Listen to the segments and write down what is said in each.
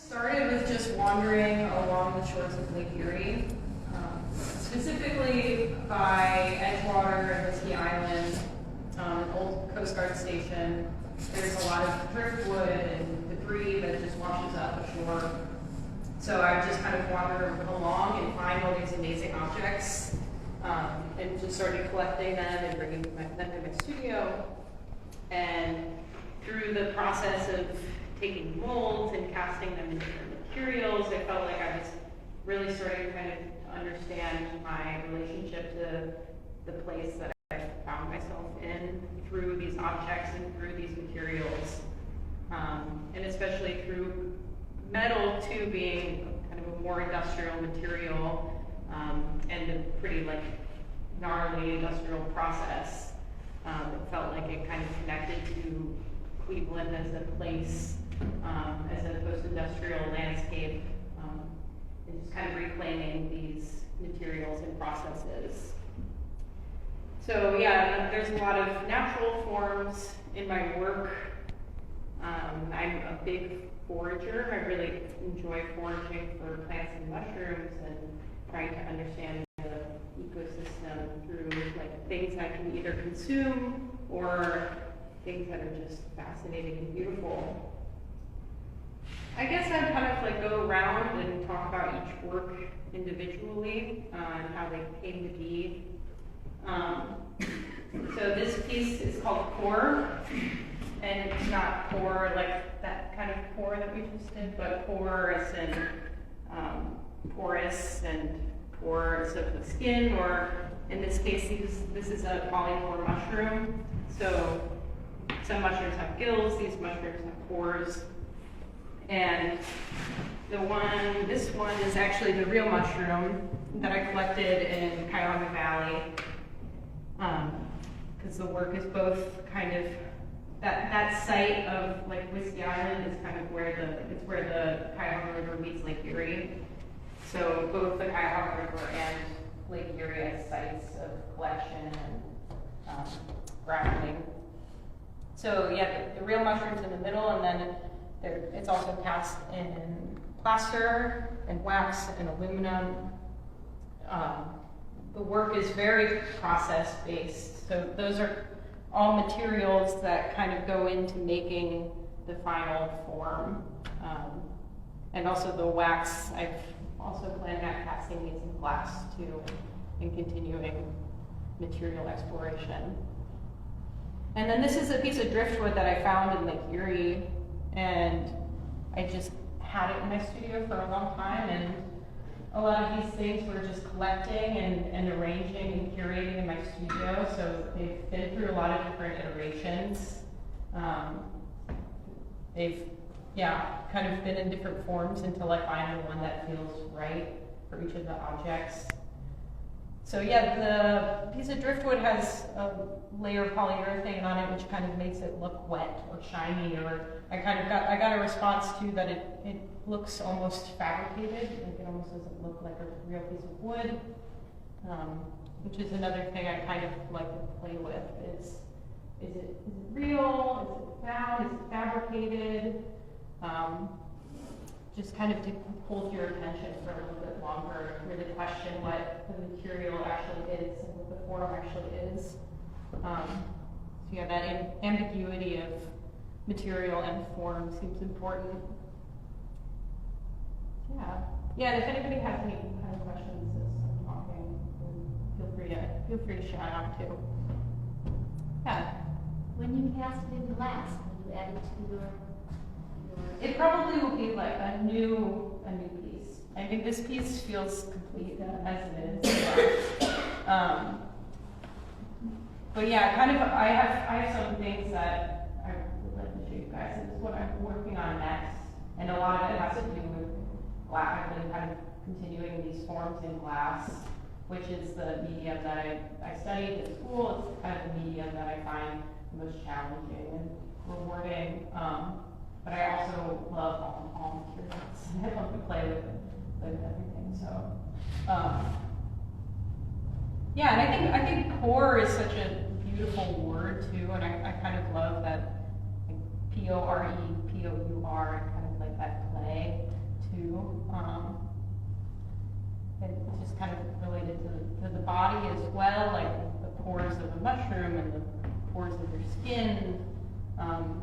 Started with just wandering along the shores of Lake Erie, specifically by Edgewater and Whiskey Island, an old Coast Guard station. There's a lot of driftwood and debris that just washes up ashore. So I just kind of wandered along and find all these amazing objects, and just started collecting them and bringing them to my studio. And through the process of taking molds and casting them in different materials, I felt like I was really starting to kind of understand my relationship to the place that I found myself in through these objects and through these materials. And especially through metal too, being kind of a more industrial material, and a pretty gnarly industrial process. It felt like it kind of connected to Cleveland as a place, as a post-industrial landscape, and just kind of reclaiming these materials and processes. So yeah, there's a lot of natural forms in my work. I'm a big forager. I really enjoy foraging for plants and mushrooms and trying to understand the ecosystem through things I can either consume or things that are just fascinating and beautiful. I guess I'd kind of go around and talk about each work individually and how they came to be. So this piece is called Core, and it's not core like that kind of core that we just did, but porous and porous and pores of the skin, or in this case, this is a polypore mushroom. So some mushrooms have gills, these mushrooms have pores. And this one is actually the real mushroom that I collected in Cuyahoga Valley, because the work is both kind of, that site of Whiskey Island is kind of where the Cuyahoga River meets Lake Erie. So both the Cuyahoga River and Lake Erie as sites of collection and grafting. So yeah, the real mushroom's in the middle, and then it's also cast in plaster and wax and aluminum. The work is very process-based, so those are all materials that kind of go into making the final form. And also the wax, I've also planned on casting these in glass too, and continuing material exploration. And then this is a piece of driftwood that I found in Lake Erie, and I just had it in my studio for a long time, and a lot of these things were just collecting and arranging and curating in my studio, so they've been through a lot of different iterations. They've, kind of been in different forms until I find the one that feels right for each of the objects. So yeah, the piece of driftwood has a layer of polyurethane on it, which kind of makes it look wet or shiny, or I got a response too that it looks almost fabricated, like it almost doesn't look like a real piece of wood, which is another thing I kind of like to play with. Is it real? Is it found? Is it fabricated? Just kind of to hold your attention for a little bit longer, really question what the material actually is and what the form actually is. So yeah, that ambiguity of material and form seems important. Yeah, and if anybody has any kind of questions as I'm talking, feel free to shout out too. Yeah. When you cast it in glass, will you add it to your It probably will be a new piece. I think this piece feels complete as it is. But yeah, I have some things that I would like to show you guys. This is what I'm working on next, and a lot of it has to do with glass. I've been kind of continuing these forms in glass, which is the medium that I studied at school. It's kind of the medium that I find the most challenging and rewarding. But I also love all materials. I love to play with everything. So, yeah, and I think core is such a beautiful word too, and I kind of love that P-O-R-E, P-O-U-R, kind of like that play. too. And it's just kind of related to the body as well, like the pores of a mushroom and the pores of your skin. Kind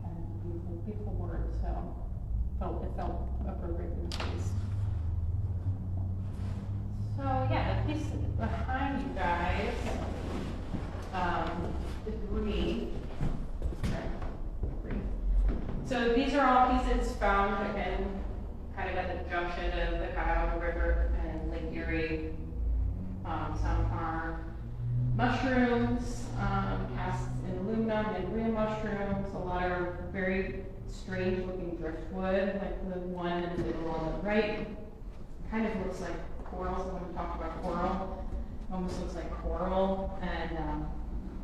of beautiful word, so it felt appropriate in the piece. So yeah, the piece behind you guys, debris. So these are all pieces found again, kind of at the junction of the Cuyahoga River and Lake Erie, Sound Farm. Mushrooms, cast in aluminum and real mushrooms. A lot of very strange looking driftwood, like the one in the middle on the right. Kind of looks like coral, so when we talk about coral, almost looks like coral. And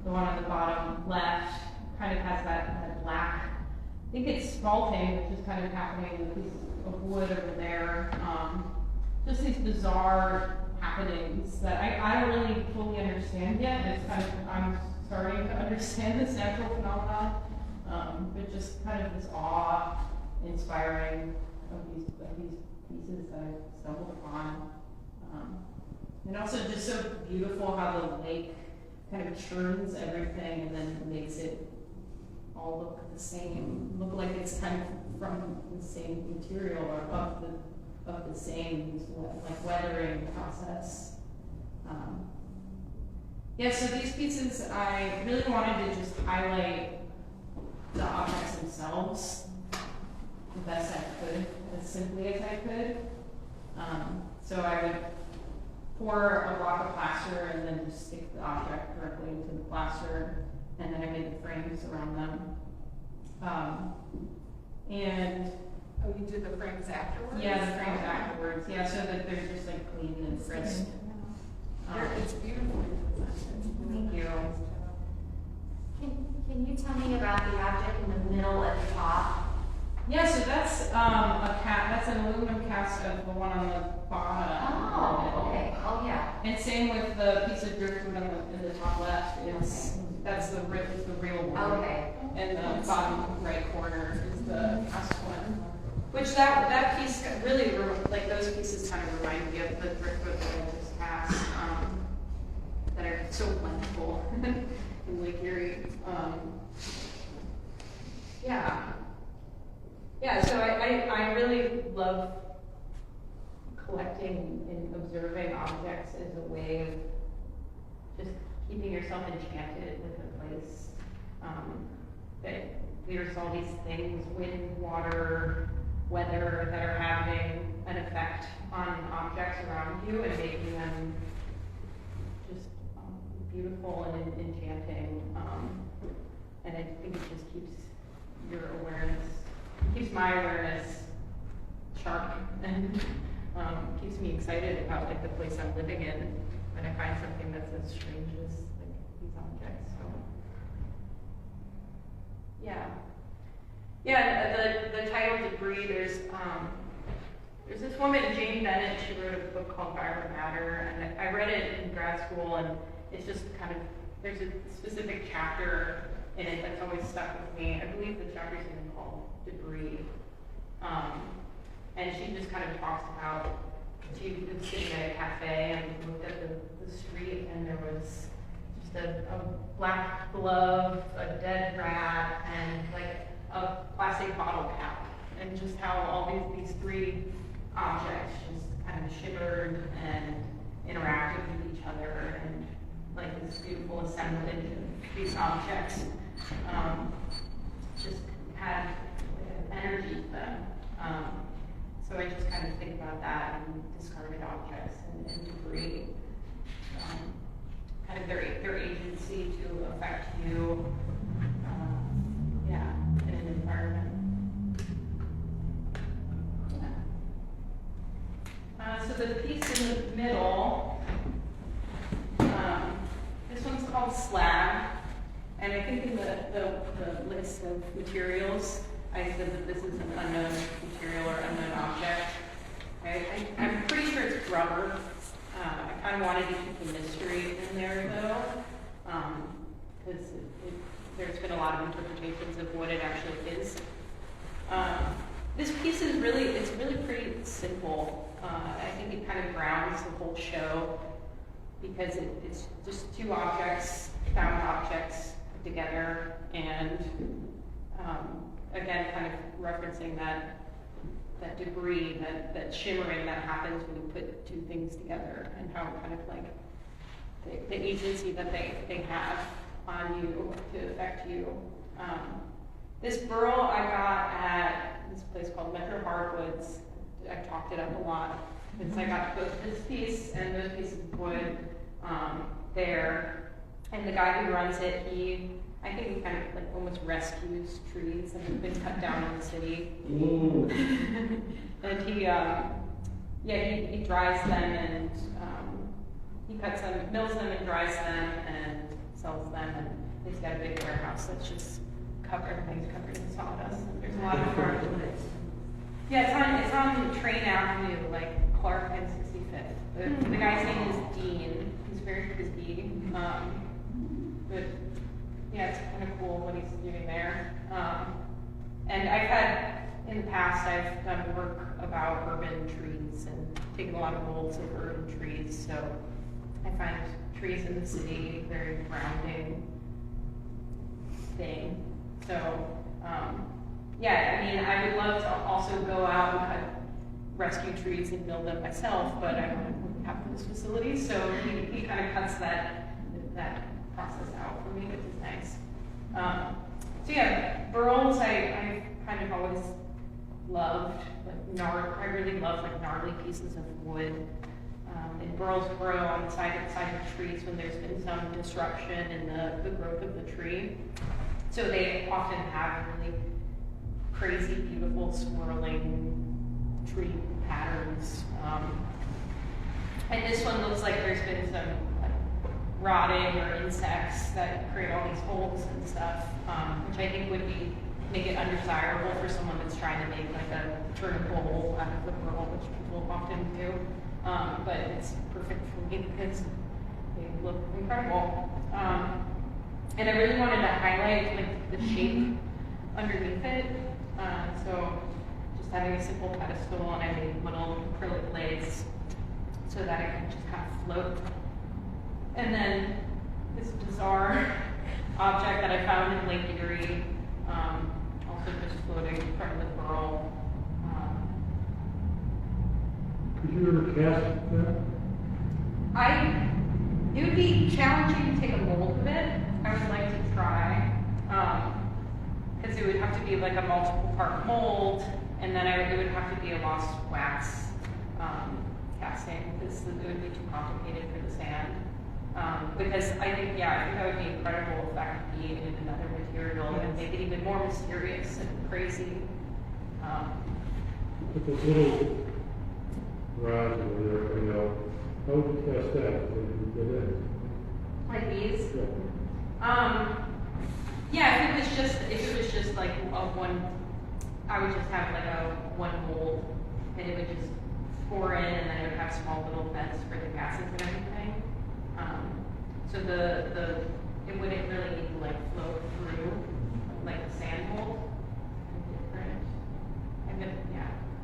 the one on the bottom left kind of has that black, I think it's faulting, which is kind of happening in the piece of wood over there. Just these bizarre happenings that I don't really fully understand yet. It's kind of, I'm starting to understand this natural phenomenon, but just kind of this awe-inspiring of these pieces that I stumbled upon. And also just so beautiful how the lake kind of churns everything and then makes it all look the same, look like it's kind of from the same material or of the same like weathering process. Yeah, so these pieces, I really wanted to just highlight the objects themselves the best I could, as simply as I could. So I would pour a block of plaster and then just stick the object directly into the plaster, and then I made the frames around them. And oh, you did the frames afterwards? yeah, the frames afterwards. Yeah, so that they're just like clean and crisp. It's beautiful. Thank you. Can you tell me about the object in the middle at the top? Yeah, so that's that's an aluminum cast of the one on the bottom. Oh, okay. Oh, yeah. And same with the piece of driftwood in the top left. That's the real one. Okay. And the bottom right corner is the cast one. Which that piece really, like those pieces kind of remind me of the driftwood that I just cast, that are so plentiful in Lake Erie. Yeah, so I really love collecting and observing objects as a way of just keeping yourself enchanted with a place. That there's all these things, wind, water, weather, that are having an effect on objects around you and making them just beautiful and enchanting. And I think it just keeps your awareness, keeps my awareness sharp and keeps me excited about like the place I'm living in when I find something that's as strange as like these objects. So the title Debris, there's this woman, Jane Bennett, she wrote a book called Viral Matter, and I read it in grad school, and it's just kind of, there's a specific chapter in it that's always stuck with me. I believe the chapter's even called Debris. And she just kind of talks about, she was sitting at a cafe and looked at the street, and there was just a black glove, a dead rat, and like a plastic bottle cap, and just how all these three objects just kind of shivered and interacted with each other, and like this beautiful assemblage of these objects just had like, an energy to them. So I just kind of think about that and discarded objects and debris, kind of their agency to affect you, in an environment. So the piece in the middle, this one's called Slag, and I think in the list of materials, I said that this is an unknown material or unknown object. I'm pretty sure it's rubber. I kind of wanted to keep the mystery in there though, because, there's been a lot of interpretations of what it actually is. This piece is it's really pretty simple. I think it kind of grounds the whole show because it's just two objects, found objects put together, and again, kind of referencing that debris, that shimmering that happens when you put two things together, and how kind of like the agency that they have on you to affect you. This burl I got at this place called Metro Hardwoods. I talked it up a lot because I got both this piece and those pieces of wood there. And the guy who runs it, I think he kind of like almost rescues trees that have been cut down in the city. And he dries them and he cuts them, mills them and dries them and sells them. And he's got a big warehouse that's just everything's covered in sawdust. And there's a lot of art. Yeah, it's on Train Avenue, like Clark and 65th. The guy's name is Dean. He's very busy. But yeah, it's kind of cool what he's doing there. And in the past, I've done work about urban trees and taken a lot of molds of urban trees. So I find trees in the city very grounding thing. So, yeah, I mean, I would love to also go out and cut rescue trees and build them myself, but I don't have those facilities. So he kind of cuts that process out for me, which is nice. So yeah, burls I kind of always loved. I really love like gnarly pieces of wood. And burls grow on the side of trees when there's been some disruption in the growth of the tree. So they often have really crazy, beautiful, swirling tree patterns. And this one looks like there's been some rotting or insects that create all these holes and stuff, which I think would make it undesirable for someone that's trying to make like a turn a bowl out of the burl, which people often do. But it's perfect for me because they look incredible. And I really wanted to highlight like the shape underneath it. So just having a simple pedestal, and I made little acrylic blades so that it could just kind of float. And then this bizarre object that I found in Lake Erie, also just floating from the burl. Could you ever cast that? It would be challenging to take a mold of it. I would like to try, because it would have to be like a multiple part mold, and then it would have to be a lost wax casting, because it would be too complicated for the sand. Because I think that would be incredible if that could be in another material and make it even more mysterious and crazy. With this little rods over there, how would you cast that? Would you get in? Like these? Yeah. If it was just like a one, I would just have like a one mold, and it would just pour in, and then it would have small little vents for the gases and everything. So it wouldn't really need to like flow through like the sand mold.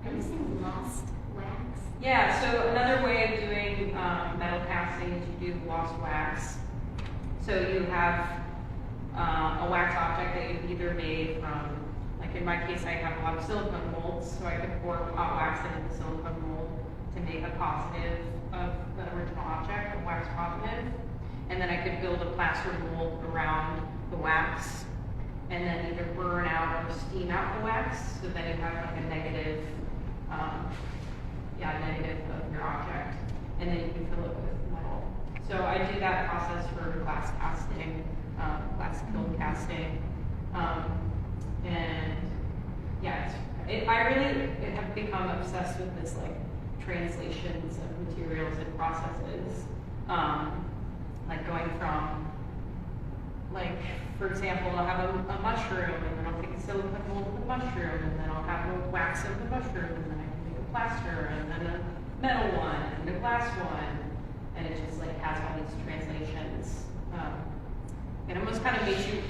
Are you saying lost wax? Yeah, so another way of doing metal casting is you do lost wax. So you have a wax object that you've either made from, like in my case, I have a lot of silicone molds, so I could pour hot wax into the silicone mold to make a positive of the original object, a wax positive. And then I could build a plaster mold around the wax, and then either burn out or steam out the wax, so then you have like a negative, negative of your object, and then you can fill it with metal. So I do that process for glass casting, glass kiln casting, and yeah, I really have become obsessed with this like translations of materials and processes, like going from, like, for example, I'll have a mushroom, and then I'll take a silicone mold of the mushroom, and then I'll have a wax of the mushroom, and then I can make a plaster, and then a metal one, and a glass one, and it just like has all these translations. It almost kind of makes you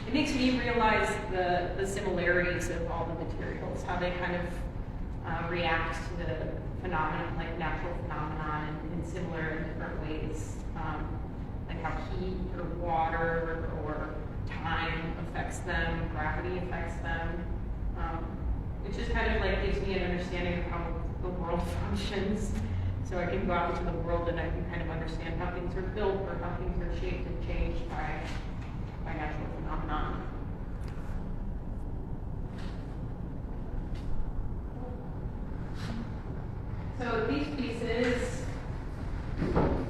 it makes me realize the similarities of all the materials, how they kind of react to the phenomenon, like natural phenomenon in similar and different ways. Like how heat or water or time affects them, gravity affects them. It just kind of like gives me an understanding of how the world functions. So I can go out into the world and I can kind of understand how things are built or how things are shaped and changed by natural phenomena. So these pieces,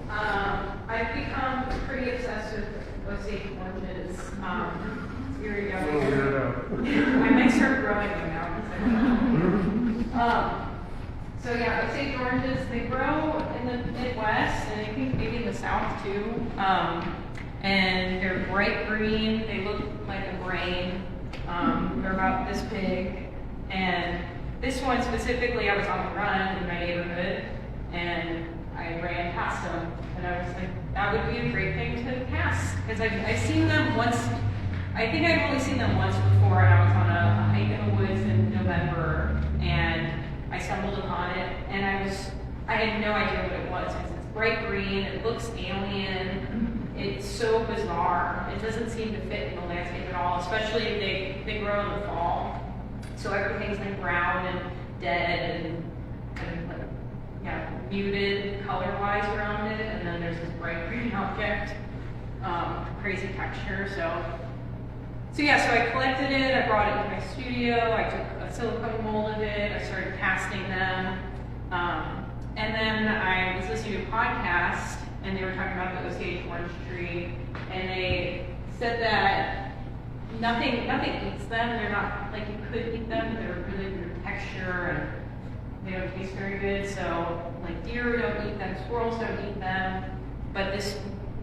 I've become pretty obsessed with Osage oranges. Very young. I might start growing them now. So yeah, Osage oranges, they grow in the Midwest and I think maybe in the South too. And they're bright green, they look like a brain. They're about this big. And this one specifically, I was on the run in my neighborhood and I ran past them. And I was like, that would be a great thing to cast. Because I've seen them once, I think I've only seen them once before, and I was on a hike in the woods in November, and I stumbled upon it, and I had no idea what it was, because it's bright green, it looks alien, it's so bizarre, it doesn't seem to fit in the landscape at all, especially if they grow in the fall, so everything's like brown and dead and kind of like, yeah, muted color-wise around it, and then there's this bright green object, crazy texture, so yeah, so I collected it, I brought it to my studio, I took a silicone mold of it, I started casting them, and then I was listening to a podcast, and they were talking about the Osage orange tree, and they said that nothing eats them, they're not, like you could eat them, they're really weird texture, and they don't taste very good, so like deer don't eat them, squirrels don't eat them, but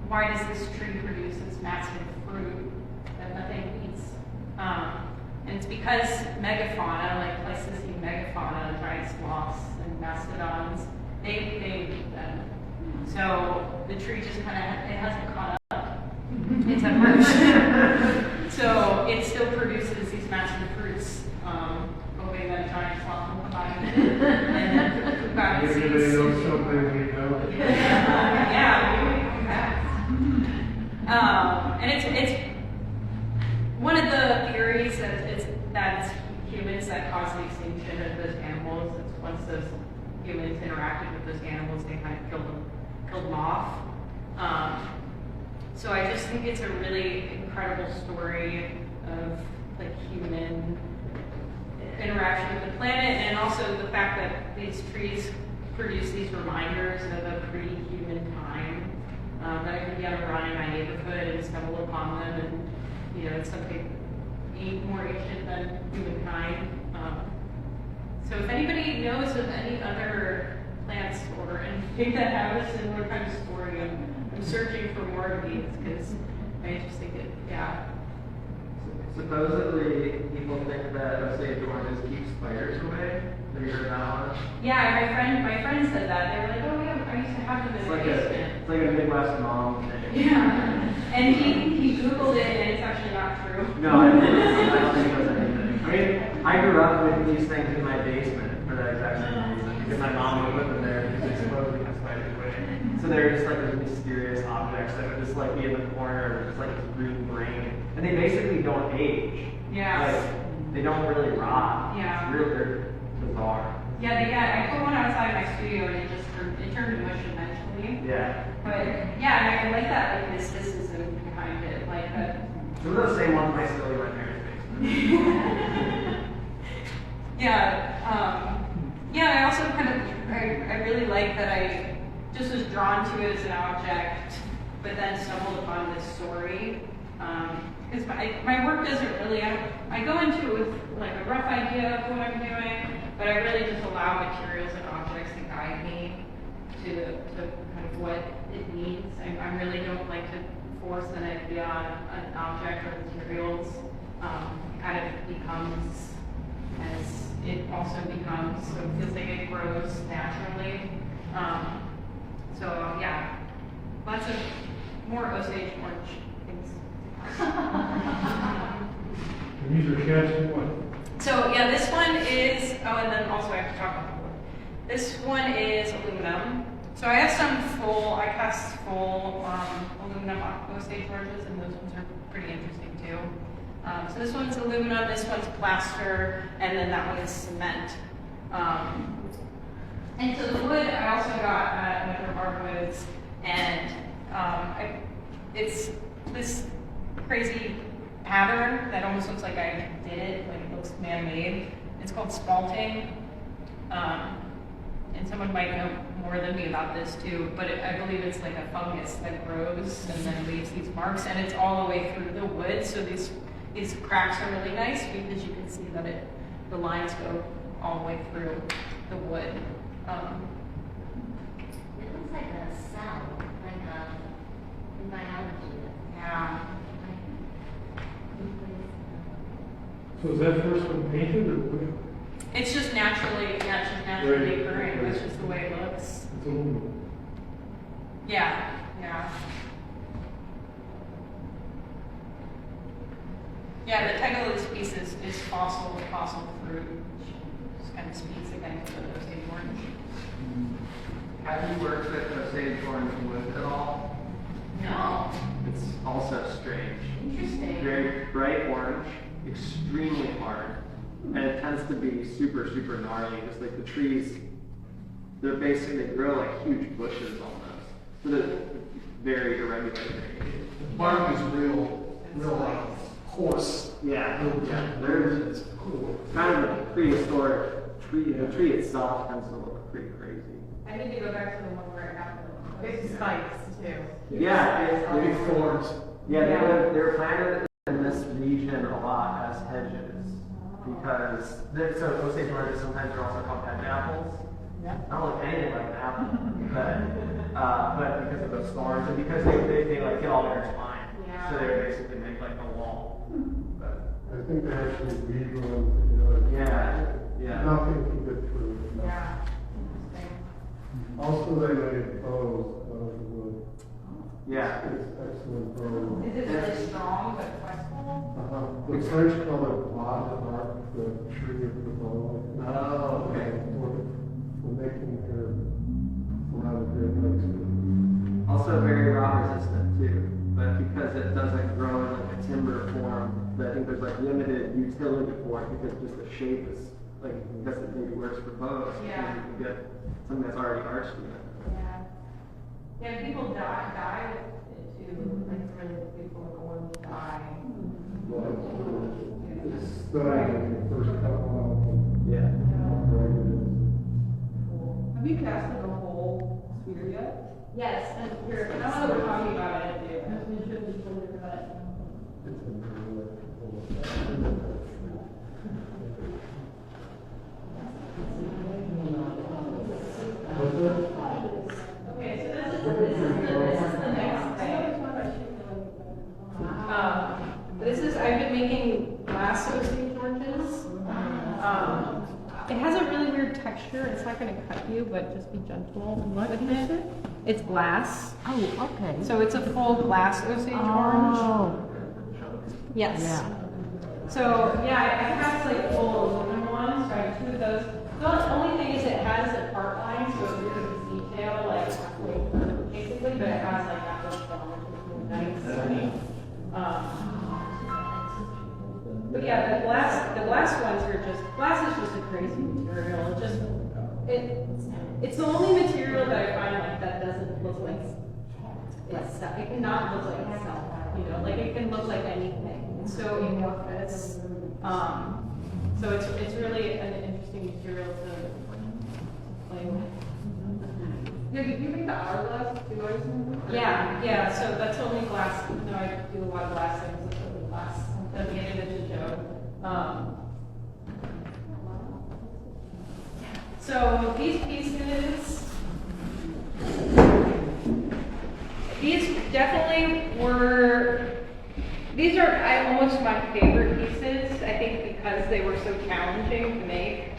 why does this tree produce this massive fruit that nothing eats? And it's because megafauna, like Pleistocene megafauna, giant sloths and mastodons, they eat them. So the tree just kind of, it hasn't caught up. It's evolution. So it still produces these massive fruits, hoping that a giant sloth will come out of it and then poop out its Maybe they know something we don't. Yeah, maybe we come back. And it's one of the theories that it's humans that caused the extinction of those animals. It's once those humans interacted with those animals, they kind of killed them off. So I just think it's a really incredible story of like human interaction with the planet, and also the fact that these trees produce these reminders of a pre-human time. That I could be on a run in my neighborhood and stumble upon them, and it's something more ancient than humankind. So if anybody knows of any other plants or anything that have a similar kind of story, I'm searching for more of these, because I just think it, yeah. Supposedly, people think that Osage oranges keep spiders away. Have you heard that one? Yeah, my friend said that. They were like, oh yeah, I used to have them in the basement. It's like a Midwest mom thing. Yeah, and he Googled it, and it's actually not true. No, I don't think it was anything. I mean, I grew up with these things in my basement for that exact same reason, because my mom would put them there because they supposedly have spiders away. So they're just like these mysterious objects that would just like be in the corner with just like this green brain. And they basically don't age. Yeah. Like, they don't really rot. Yeah. It's really bizarre. Yeah, I put one outside my studio, and it turned to mush eventually. Yeah. But yeah, and I like that like mysticism behind it, like that. Some of those same ones might still be in my parents' basement. Yeah, I also kind of, I really like that I just was drawn to it as an object, but then stumbled upon this story. Because my work doesn't really, I go into it with like a rough idea of what I'm doing, but I really just allow materials and objects to guide me to kind of what it needs. I really don't like to force an idea on an object or materials. It kind of becomes as it also becomes, so it feels like it grows naturally. So yeah, lots of more Osage orange things. These are cast in what? So yeah, this one is, oh, and then also I have to talk about the wood. This one is aluminum. So I have some I cast full aluminum Osage torches, and those ones are pretty interesting too. So this one's aluminum, this one's plaster, and then that one is cement. And so the wood I also got at Metro Hardwoods, and it's this crazy pattern that almost looks like I did it, like it looks man-made. It's called spalting. And someone might know more than me about this too, but I believe it's like a fungus that grows and then leaves these marks, and it's all the way through the wood. So these cracks are really nice because you can see that the lines go all the way through the wood. It looks like a cell, like in biology. Yeah. So is that first one painted or what? It's just naturally occurring. That's just the way it looks. It's aluminum. Yeah, yeah. Yeah, the title of this piece is fossil fruit, which just kind of speaks again to the Osage orange. Have you worked with Osage orange wood at all? No. It's also strange. Interesting. Very bright orange, extremely hard, and it tends to be super, super gnarly. Just like the trees, they grow like huge bushes almost. So they're very irregular. The bark is real coarse. Yeah, there's kind of a prehistoric tree. The tree itself tends to look pretty crazy. I need to go back to the one where I got the Big spikes too. Yeah, Big thorns. Yeah, they're planted in this region a lot as hedges because so Osage oranges sometimes are also called hedge apples. Yeah. I don't look anything like an apple, but because of those thorns and because they like get all intertwined, so they basically make like a wall. But, I think they actually regrown together. yeah. Nothing can get through. Yeah. Also, they made bows out of the wood. Yeah. It's excellent bow. Is it really strong but flexible? The French call it wildness, the tree of the bow. Oh, okay. When they can hear a lot of Great Lakes. Also very rot resistant too, but because it doesn't grow in like a timber form, I think there's like limited utility for it because just the shape is like, I guess it maybe works for bows. Yeah. You can get something that's already arched in it. Yeah. Yeah, people die with it too. Like really people with orange die. Studying the first couple of Yeah. how bright it is. Have you casted a whole sphere yet? Yes, and here, I don't know what we're talking about it. We should be familiar with it. It's a very Okay, so this is the next thing. I've been making glass Osage torches. It has a really weird texture. It's not going to cut you, but just be gentle with it. It's glass. Oh, okay. So it's a full glass Osage orange. Yes. Yeah. So yeah, I have like full aluminum ones, so I have 2 of those. The only thing is it has a part line, so it's really detail, like basically, but it has like that little one, which is really nice. But yeah, the glass ones are glass is just a crazy material. It's the only material that I find like that doesn't look like itself. It cannot look like itself, you know, like it can look like anything. It's so amorphous. So it's really an interesting material to play with. Yeah, did you make the hourglass too, I assume? Yeah, so that's only glass. No, I do a lot of glass things. It's only glass at the end of the show. So these pieces, these definitely were, these are almost my favorite pieces, I think because they were so challenging to make.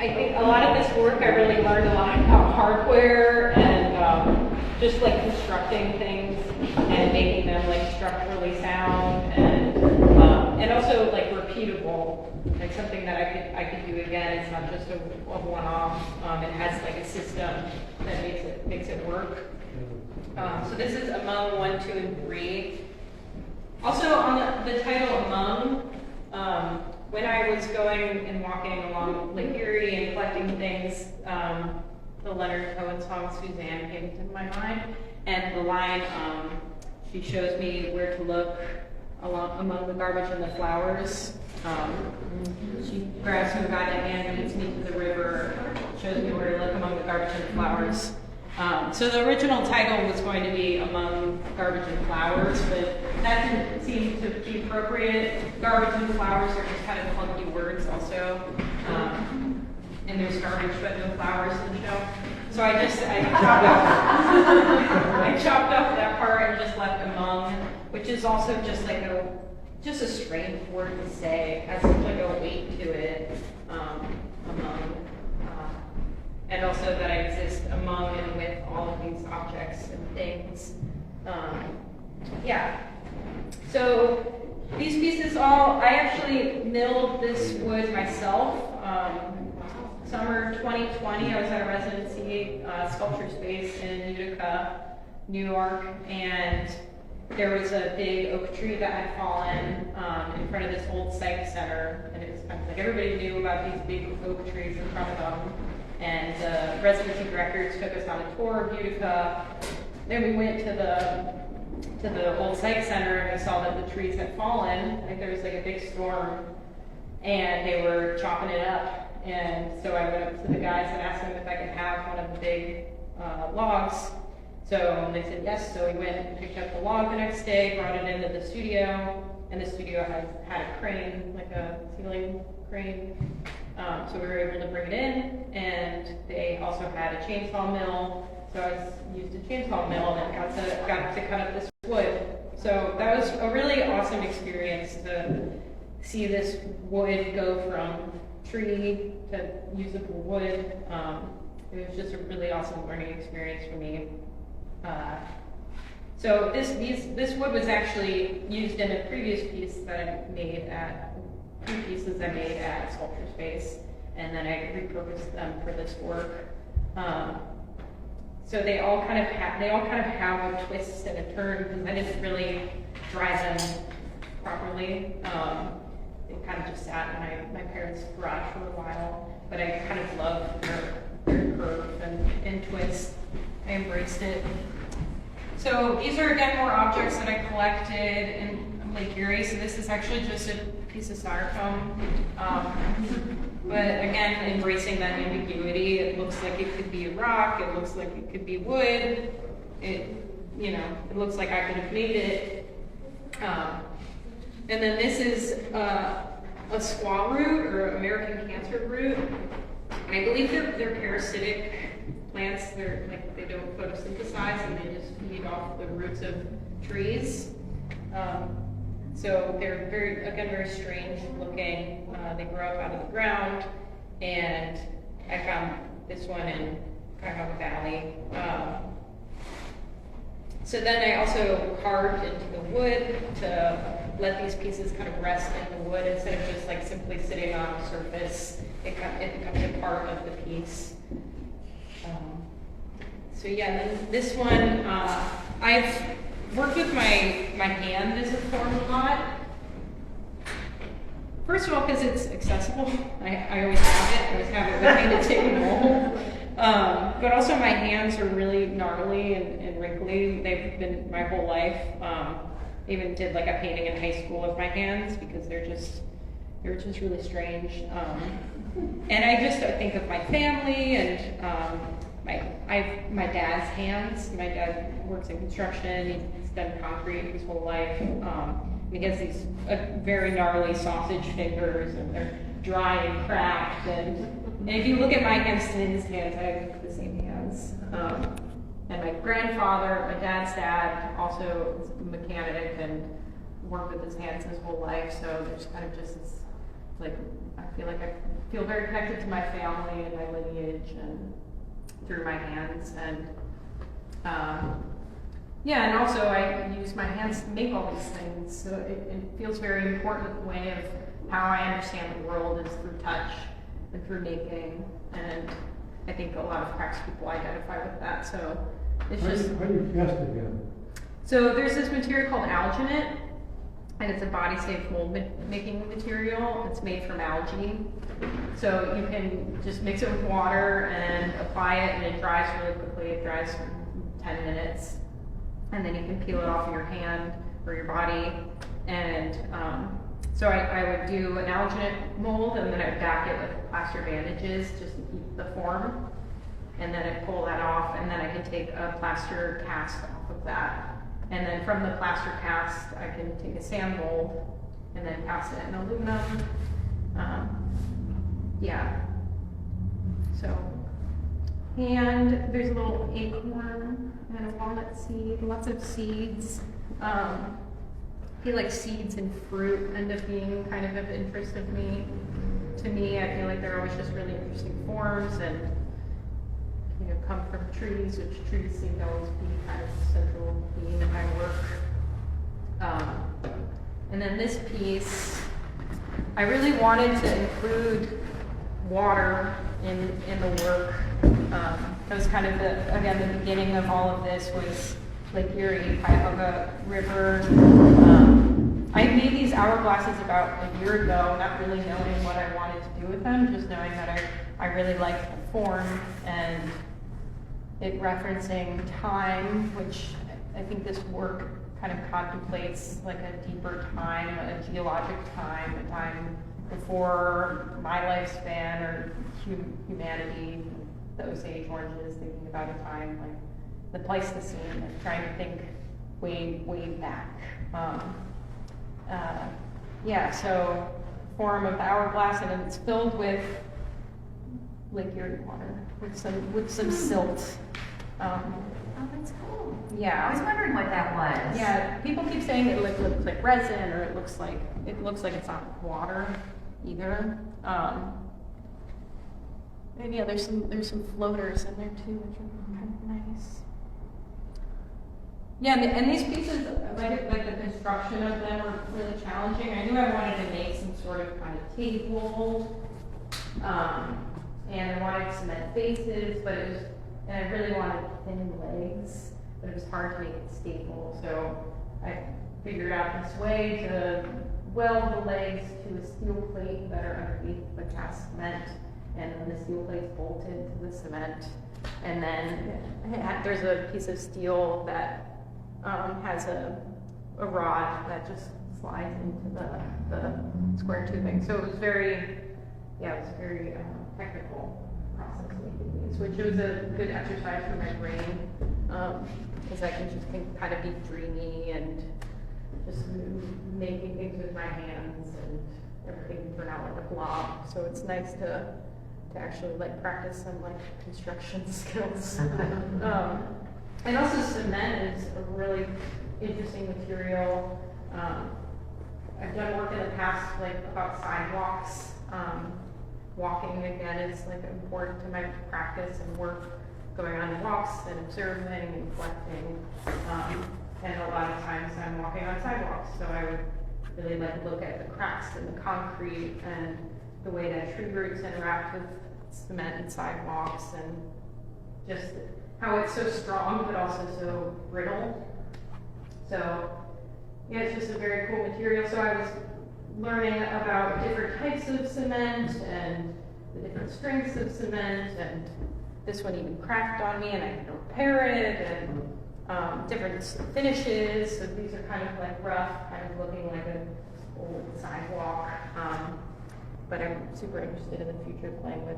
I think a lot of this work I really learned a lot about hardware and just like constructing things and making them like structurally sound and And also like repeatable, like something that I could do again. It's not just a one-off. It has like a system that makes it work. So this is Among 1, 2, and 3. Also on the title Among, when I was going and walking along Lake Erie and collecting things, the Leonard Cohen song Suzanne came to my mind, and the line, she shows me where to look among the garbage and the flowers. She grabs me by the hand, leads me to the river, shows me where to look among the garbage and the flowers. So the original title was going to be Among Garbage and Flowers, but that didn't seem to be appropriate. Garbage and flowers are just kind of clunky words also. And there's garbage but no flowers in the show. So I chopped off that part and just left Among, which is also just like a strange word to say. It has such like a weight to it. Among. And also that I exist among and with all of these objects and things. Yeah. So these pieces I actually milled this wood myself. Summer 2020, I was at a residency sculpture space in Utica, New York, and there was a big oak tree that had fallen in front of this old psych center, and it was kind of like everybody knew about these big oak trees in front of them. And the residency directors took us on a tour of Utica. Then we went to the old psych center, and we saw that the trees had fallen. Like there was like a big storm, and they were chopping it up. And so I went up to the guys and asked them if I could have one of the big logs. So they said yes. So we went and picked up the log the next day, brought it into the studio, and the studio had a crane, like a ceiling crane. So we were able to bring it in, and they also had a chainsaw mill. So I used a chainsaw mill and got to cut up this wood. So that was a really awesome experience to see this wood go from tree to usable wood. It was just a really awesome learning experience for me. So this wood was actually used in a previous piece that I made two pieces I made at Sculpture Space, and then I repurposed them for this work. So they all kind of have a twist and a turn because I didn't really dry them properly. They kind of just sat in my parents' garage for a while, but I kind of love their curve and twist. I embraced it. So these are again more objects that I collected in Lake Erie. So this is actually just a piece of styrofoam. But again, embracing that ambiguity. It looks like it could be a rock. It looks like it could be wood. It looks like I could have made it. And then this is a squaw root or American cancer root. And I believe they're parasitic plants. They don't photosynthesize and they just feed off the roots of trees. So they're very strange looking. They grow up out of the ground, and I found this one in Cuyahoga Valley. So then I also carved into the wood to let these pieces kind of rest in the wood instead of just like simply sitting on a surface. It becomes a part of the piece. So yeah, then this one, I've worked with my hand as a form a lot. First of all, because it's accessible. I always have it. I always have it with me to take a mold. But also my hands are really gnarly and wrinkly. They've been my whole life. I even did like a painting in high school with my hands because they're just really strange. And I just think of my family and my dad's hands. My dad works in construction. He's done concrete his whole life. He has these very gnarly sausage fingers, and they're dry and cracked. And if you look at my hands and his hands, I have the same hands. And my grandfather, my dad's dad, also is a mechanic and worked with his hands his whole life. So there's kind of just this, I feel very connected to my family and my lineage and through my hands. And Yeah, and also I use my hands to make all these things, so it feels very important. The way of how I understand the world is through touch and through making, and I think a lot of crafts people identify with that. So it's just. How do you cast again? So there's this material called Alginate, and it's a body-safe mold-making material. It's made from algae. So you can just mix it with water and apply it, and it dries really quickly. It dries in 10 minutes. And then you can peel it off of your hand or your body. And so I would do an alginate mold, and then I'd back it with plaster bandages just to keep the form. And then I'd pull that off, and then I can take a plaster cast off of that. And then from the plaster cast, I can take a sand mold and then cast it in aluminum. Yeah. So, and there's a little acorn and a walnut seed, lots of seeds. I feel like seeds and fruit end up being kind of interest of me. To me, I feel like they're always just really interesting forms, and come from trees, which trees seem to always be kind of central theme in my work. And then this piece, I really wanted to include water in the work. That was kind of the beginning of all of this was Lake Erie, Cuyahoga River. I made these hourglasses about a year ago, not really knowing what I wanted to do with them, just knowing that I really liked the form and it referencing time, which I think this work kind of contemplates like a deeper time, a geologic time, a time before my lifespan or humanity, those age oranges, thinking about a time like the Pleistocene, and trying to think way back. Yeah, so form of the hourglass, and it's filled with Lake Erie water with some silt. Oh, that's cool. Yeah. I was wondering what that was. Yeah, people keep saying it looks like resin, or it looks like it's not water either. And yeah, there's some floaters in there too, which are kind of nice. Yeah, and these pieces, like the construction of them were really challenging. I knew I wanted to make some sort of kind of table, and I wanted cement faces, and I really wanted thin legs, but it was hard to make it stable. So I figured out this way to weld the legs to a steel plate that are underneath the cast cement, and then the steel plate's bolted to the cement. And then there's a piece of steel that has a rod that just slides into the square tubing. So it was very technical process making these, which was a good exercise for my brain, because I can just kind of be dreamy and just making things with my hands, and everything turned out like a blob. So it's nice to actually like practice some like construction skills. And also cement is a really interesting material. I've done work in the past like about sidewalks. Walking again is like important to my practice and work, going on walks and observing and collecting. And a lot of times I'm walking on sidewalks, so I would really like look at the cracks in the concrete and the way that tree roots interact with cement and sidewalks, and just how it's so strong but also so brittle. So yeah, it's just a very cool material. So I was learning about different types of cement and the different strengths of cement, and this one even cracked on me and I had to repair it, and different finishes. So these are kind of like rough, kind of looking like an old sidewalk. But I'm super interested in the future playing with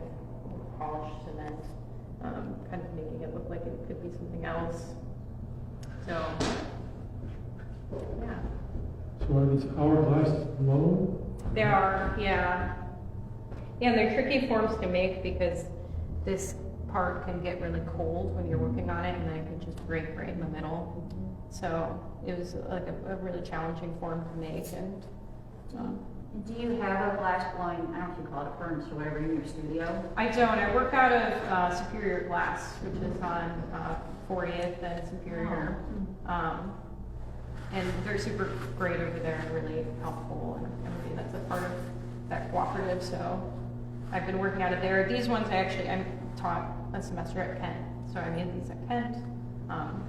polished cement, kind of making it look like it could be something else. So, yeah. So are these hourglass blown? They are, yeah. Yeah, they're tricky forms to make because this part can get really cold when you're working on it, and then it can just break right in the middle. So it was like a really challenging form to make. And do you have a glass blowing, I don't know if you call it a furnace or whatever, in your studio? I don't. I work out of Superior Glass, which is on 40th and Superior. And they're super great over there and really helpful, and everybody that's a part of that cooperative. So I've been working out of there. These ones I'm taught a semester at Kent, so I made these at Kent.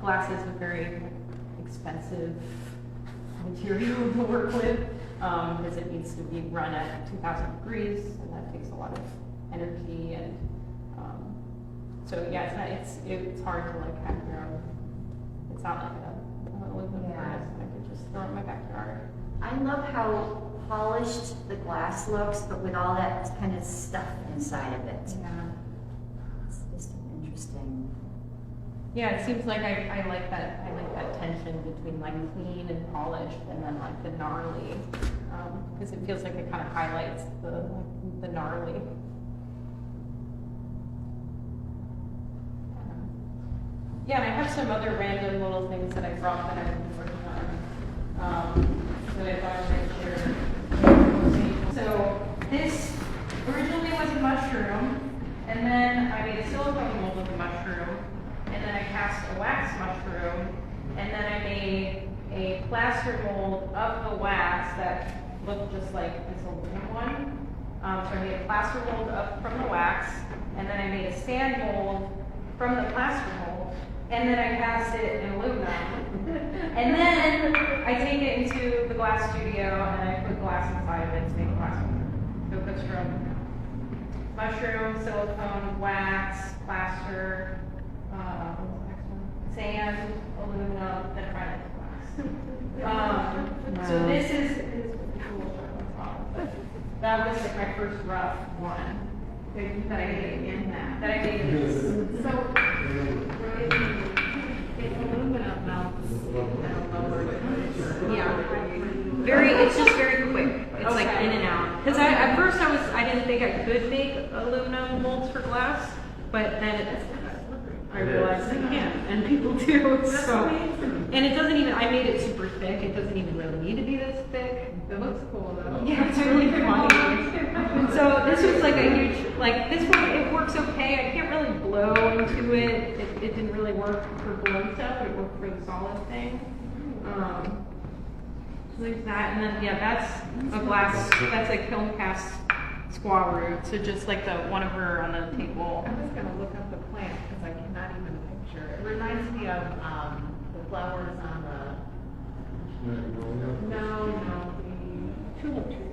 Glass is a very expensive material to work with because it needs to be run at 2,000 degrees, and that takes a lot of energy. And so yeah, it's hard to like have your own. It's not like a aluminum furnace. I could just throw it in my backyard. I love how polished the glass looks, but with all that kind of stuff inside of it. Yeah. It's just interesting. Yeah, it seems like I like that. I like that tension between like clean and polished, and then like the gnarly, because it feels like it kind of highlights the gnarly. Yeah, and I have some other random little things that I brought that I've been working on that I thought I might share. So this originally was a mushroom, and then I made a silicone mold of the mushroom, and then I cast a wax mushroom, and then I made a plaster mold of the wax that looked just like this aluminum one. So I made a plaster mold from the wax, and then I made a sand mold from the plaster mold, and then I cast it in aluminum. And then I take it into the glass studio and I put glass inside of it to make a glass mushroom. So it goes from mushroom, silicone, wax, plaster, what was the next one? Sand, aluminum, then finally glass. So this is that was like my first rough one that I made in that. That I made. So it's aluminum melts. Yeah. It's just very quick. It's like in and out. Because at first I didn't think I could make aluminum molds for glass, but then I realized I can, and people do. So, and it doesn't even. I made it super thick. It doesn't even really need to be this thick. It looks cool though. Yeah, it's really funny. So this was like a huge, like this one, it works okay. I can't really blow into it. It didn't really work for blown stuff, but it worked for the solid thing. So there's that, and then yeah, that's a glass, that's like film cast squaw root. So just like the one over on the table. I'm just gonna look up the plant because I cannot even picture it. It reminds me of the flowers on the, no, the tulip tree.